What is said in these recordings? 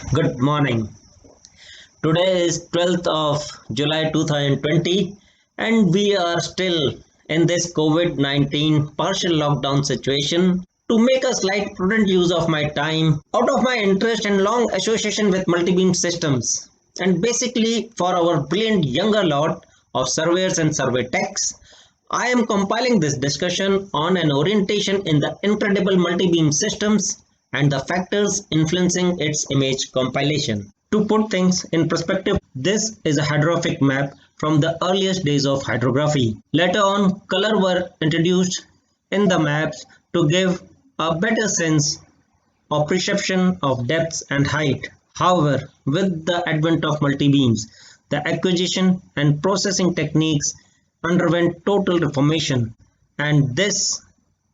Good morning. Today is 12th of July 2020 and we are still in this COVID-19 partial lockdown situation. To make a slight prudent use of my time, out of my interest and long association with multi-beam systems, and basically for our brilliant younger lot of surveyors and survey techs, I am compiling this discussion on an orientation in the incredible multi-beam systems and the factors influencing its image compilation. To put things in perspective, this is a hydrographic map from the earliest days of hydrography. Later on, color were introduced in the maps to give a better sense of perception of depths and height. However, with the advent of multi-beams, the acquisition and processing techniques underwent total reformation, and this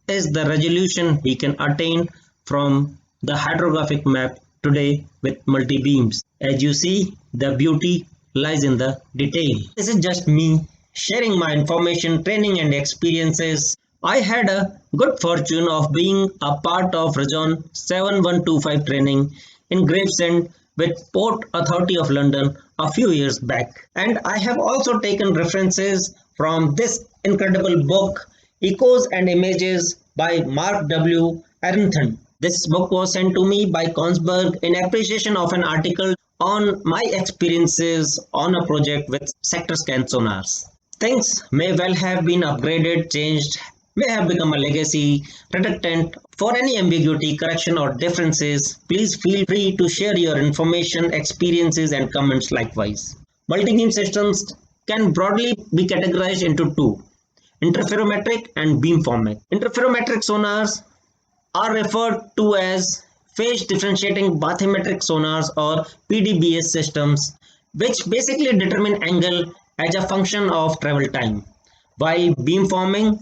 is the resolution we can attain from the hydrographic map today with multi-beams. As you see, the beauty lies in the detail. This is just me sharing my information, training and experiences. I had a good fortune of being a part of Rajon 7125 training in Gravesend with Port Authority of London a few years back. And I have also taken references from this incredible book, Echoes and Images by Mark W. Aronson. This book was sent to me by Konsberg in appreciation of an article on my experiences on a project with sector scan sonars. Things may well have been upgraded, changed, may have become a legacy, redundant. For any ambiguity, correction, or differences, please feel free to share your information, experiences, and comments likewise. Multi-beam systems can broadly be categorized into two: interferometric and beamforming. Interferometric sonars are referred to as phase differentiating bathymetric sonars or PDBS systems, which basically determine angle as a function of travel time, while beamforming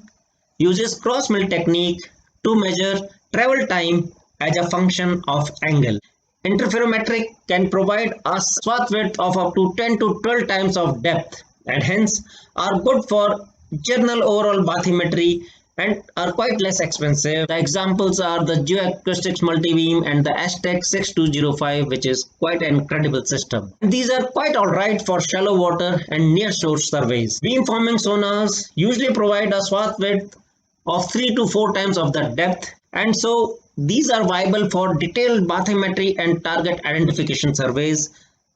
uses cross-mill technique to measure travel time as a function of angle. Interferometric can provide a swath width of up to 10 to 12 times of depth and hence are good for general overall bathymetry and are quite less expensive. The examples are the Geoacoustics Multibeam and the Aztec 6205, which is quite an incredible system. These are quite alright for shallow water and near shore surveys. Beamforming sonars usually provide a swath width of 3 to 4 times of the depth, and so these are viable for detailed bathymetry and target identification surveys.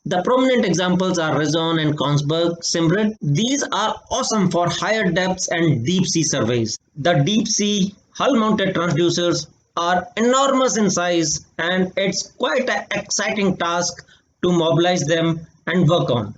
The prominent examples are Raison and Konsberg Simrid. These are awesome for higher depths and deep sea surveys. The deep sea hull mounted transducers are enormous in size and it's quite an exciting task to mobilize them and work on.